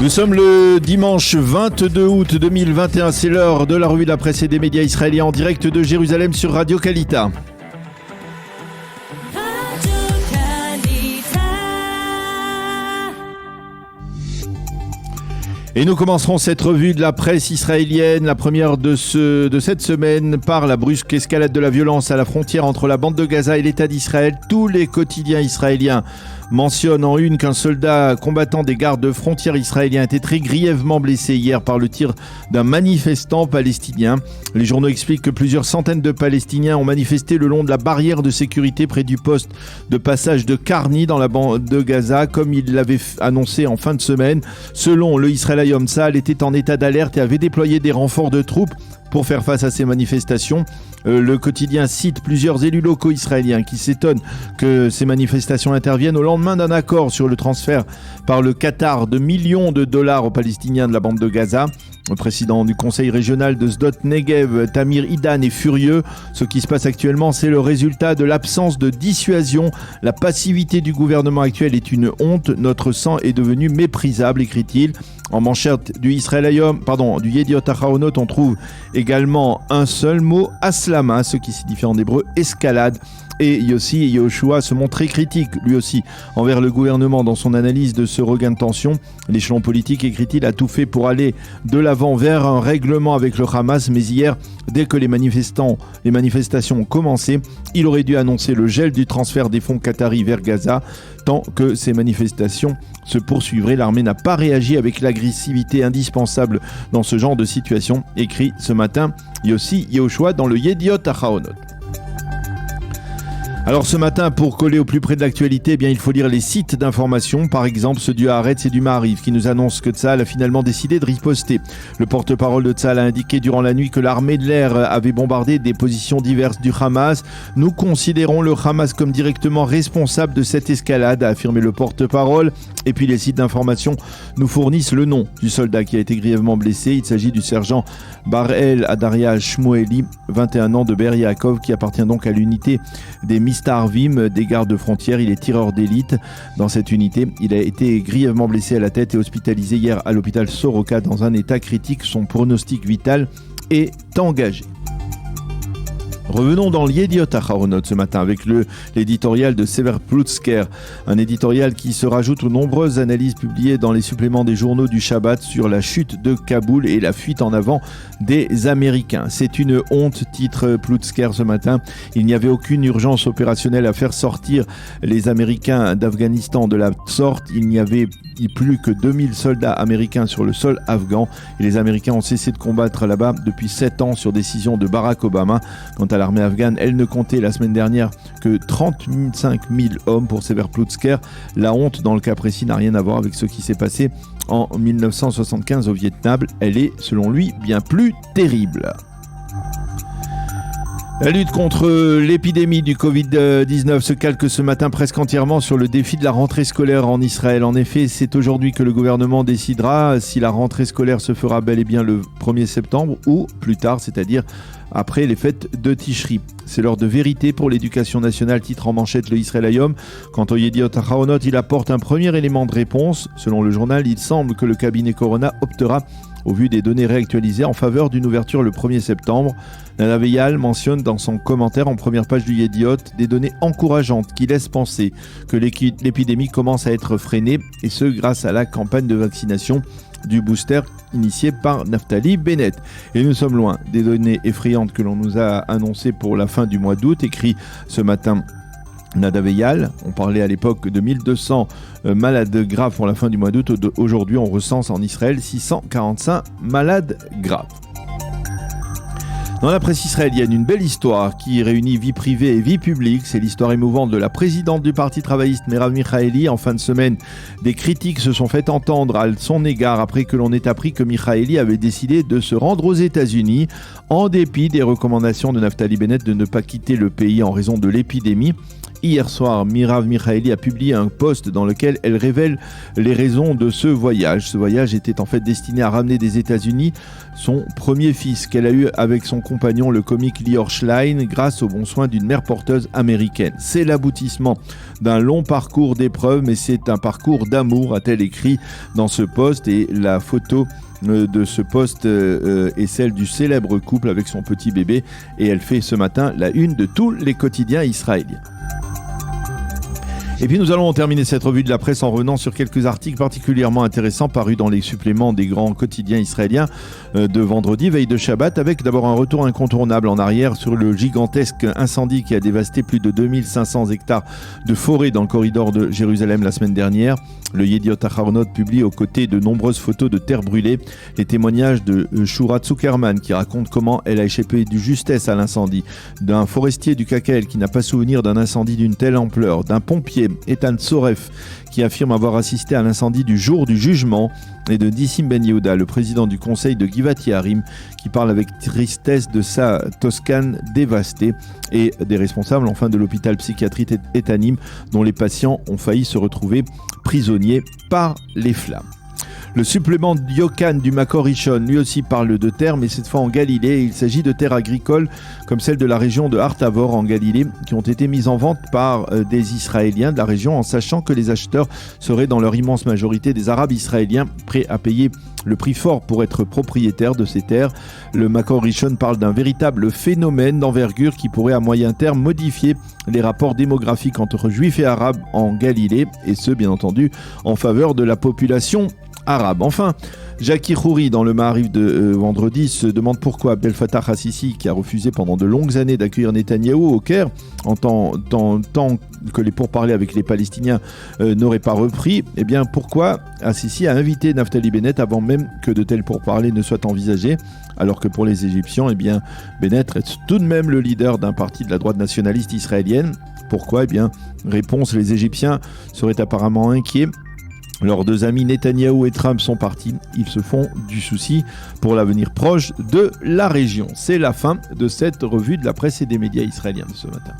Nous sommes le dimanche 22 août 2021, c'est l'heure de la revue de la presse et des médias israéliens en direct de Jérusalem sur Radio Kalita. Et nous commencerons cette revue de la presse israélienne, la première de cette semaine, par la brusque escalade de la violence à la frontière entre la bande de Gaza et l'État d'Israël. Tous les quotidiens israéliens mentionnent en une qu'un soldat combattant des gardes frontières israéliens a été très grièvement blessé hier par le tir d'un manifestant palestinien. Les journaux expliquent que plusieurs centaines de Palestiniens ont manifesté le long de la barrière de sécurité près du poste de passage de Karni dans la bande de Gaza, comme il l'avait annoncé en fin de semaine. Selon le Israël Hayom, Tsahal était en état d'alerte et avait déployé des renforts de troupes pour faire face à ces manifestations. Le quotidien cite plusieurs élus locaux israéliens qui s'étonnent que ces manifestations interviennent au lendemain d'un accord sur le transfert par le Qatar de millions de dollars aux Palestiniens de la bande de Gaza. Le président du conseil régional de Sdot Negev, Tamir Idan, est furieux. Ce qui se passe actuellement, c'est le résultat de l'absence de dissuasion. La passivité du gouvernement actuel est une honte. Notre sang est devenu méprisable, écrit-il. En manchette du du Yediot Ahronoth, on trouve également un seul mot, aslama, ce qui signifie en hébreu escalade. Et Yossi Yehoshua se montre très critique, lui aussi, envers le gouvernement dans son analyse de ce regain de tension. L'échelon politique, écrit-il, a tout fait pour aller de l'avant vers un règlement avec le Hamas, mais hier, dès que les manifestations ont commencé, il aurait dû annoncer le gel du transfert des fonds qataris vers Gaza. Tant que ces manifestations se poursuivraient, l'armée n'a pas réagi avec l'agressivité indispensable dans ce genre de situation, écrit ce matin Yossi Yehoshua dans le Yediot Ahronoth. Alors ce matin, pour coller au plus près de l'actualité, il faut lire les sites d'information, par exemple ceux du Haaretz et du Maariv, qui nous annoncent que Tsahal a finalement décidé de riposter. Le porte-parole de Tsahal a indiqué durant la nuit que l'armée de l'air avait bombardé des positions diverses du Hamas. Nous considérons le Hamas comme directement responsable de cette escalade, a affirmé le porte-parole. Et puis les sites d'information nous fournissent le nom du soldat qui a été grièvement blessé. Il s'agit du sergent Bar-El Adaria Shmueli, 21 ans, de Be'er Yaakov, qui appartient donc à l'unité des Mistarvim, des gardes frontières. Il est tireur d'élite. Dans cette unité, il a été grièvement blessé à la tête et hospitalisé hier à l'hôpital Soroka dans un état critique. Son pronostic vital est engagé. Revenons dans l'Yediot Ahronoth ce matin avec l'éditorial de Sever Ploutsker, un éditorial qui se rajoute aux nombreuses analyses publiées dans les suppléments des journaux du Shabbat sur la chute de Kaboul et la fuite en avant des Américains. C'est une honte, titre Ploutsker ce matin. Il n'y avait aucune urgence opérationnelle à faire sortir les Américains d'Afghanistan de la sorte. Il n'y avait plus que 2000 soldats américains sur le sol afghan et les Américains ont cessé de combattre là-bas depuis 7 ans sur décision de Barack Obama. Quant à l'armée afghane, elle ne comptait la semaine dernière que 35 000 hommes pour Sever Ploutsker. La honte dans le cas précis n'a rien à voir avec ce qui s'est passé en 1975 au Vietnam. Elle est, selon lui, bien plus terrible. La lutte contre l'épidémie du Covid-19 se calque ce matin presque entièrement sur le défi de la rentrée scolaire en Israël. En effet, c'est aujourd'hui que le gouvernement décidera si la rentrée scolaire se fera bel et bien le 1er septembre ou plus tard, c'est-à-dire après les fêtes de Tishri. C'est l'heure de vérité pour l'éducation nationale, titre en manchette le Israël Hayom. Quant au Yediot Ahronoth, il apporte un premier élément de réponse. Selon le journal, il semble que le cabinet Corona optera, au vu des données réactualisées, en faveur d'une ouverture le 1er septembre. Nadav Eyal mentionne dans son commentaire en première page du Yediot des données encourageantes qui laissent penser que l'épidémie commence à être freinée, et ce grâce à la campagne de vaccination du booster initié par Naftali Bennett. Et nous sommes loin des données effrayantes que l'on nous a annoncées pour la fin du mois d'août, écrit ce matin Nadav Eyal. On parlait à l'époque de 1200 malades graves pour la fin du mois d'août. Aujourd'hui, on recense en Israël 645 malades graves. Dans la presse israélienne, une belle histoire qui réunit vie privée et vie publique. C'est l'histoire émouvante de la présidente du Parti travailliste, Merav Michaeli. En fin de semaine, des critiques se sont fait entendre à son égard après que l'on ait appris que Michaeli avait décidé de se rendre aux États-Unis en dépit des recommandations de Naftali Bennett de ne pas quitter le pays en raison de l'épidémie. Hier soir, Mirav Michaeli a publié un post dans lequel elle révèle les raisons de ce voyage. Ce voyage était en fait destiné à ramener des États-Unis son premier fils qu'elle a eu avec son compagnon, le comique Lior Schlein, grâce aux bons soins d'une mère porteuse américaine. C'est l'aboutissement d'un long parcours d'épreuves, mais c'est un parcours d'amour, a-t-elle écrit dans ce post. Et la photo de ce post est celle du célèbre couple avec son petit bébé. Et elle fait ce matin la une de tous les quotidiens israéliens. Et puis nous allons terminer cette revue de la presse en revenant sur quelques articles particulièrement intéressants parus dans les suppléments des grands quotidiens israéliens de vendredi, veille de Shabbat, avec d'abord un retour incontournable en arrière sur le gigantesque incendie qui a dévasté plus de 2500 hectares de forêt dans le corridor de Jérusalem la semaine dernière. Le Yediot Aharonot publie aux côtés de nombreuses photos de terre brûlée les témoignages de Shura Zuckerman qui raconte comment elle a échappé de justesse à l'incendie, d'un forestier du KKL qui n'a pas souvenir d'un incendie d'une telle ampleur, d'un pompier, Ethan Soref, qui affirme avoir assisté à l'incendie du jour du jugement, et de Nissim Ben Yehuda, le président du conseil de Givat Yaharim, qui parle avec tristesse de sa Toscane dévastée, et des responsables enfin de l'hôpital psychiatrique Etanim, dont les patients ont failli se retrouver prisonniers par les flammes. Le supplément Yokan du Makor Rishon, lui aussi parle de terre, mais cette fois en Galilée. Il s'agit de terres agricoles comme celle de la région de Har Tavor en Galilée, qui ont été mises en vente par des Israéliens de la région, en sachant que les acheteurs seraient dans leur immense majorité des Arabes israéliens, prêts à payer le prix fort pour être propriétaires de ces terres. Le Makor Rishon parle d'un véritable phénomène d'envergure qui pourrait à moyen terme modifier les rapports démographiques entre juifs et arabes en Galilée, et ce bien entendu en faveur de la population arabe. Enfin, Jackie Khouri, dans le Maariv de vendredi, se demande pourquoi Abdel Fattah al-Sisi, qui a refusé pendant de longues années d'accueillir Netanyahou au Caire, en tant que les pourparlers avec les Palestiniens n'auraient pas repris, eh bien pourquoi al-Sisi a invité Naftali Bennett avant même que de tels pourparlers ne soient envisagés, alors que pour les Égyptiens, eh bien Bennett est tout de même le leader d'un parti de la droite nationaliste israélienne. Pourquoi ? Eh bien, réponse, les Égyptiens seraient apparemment inquiets. Leurs deux amis Netanyahou et Trump sont partis. Ils se font du souci pour l'avenir proche de la région. C'est la fin de cette revue de la presse et des médias israéliens de ce matin.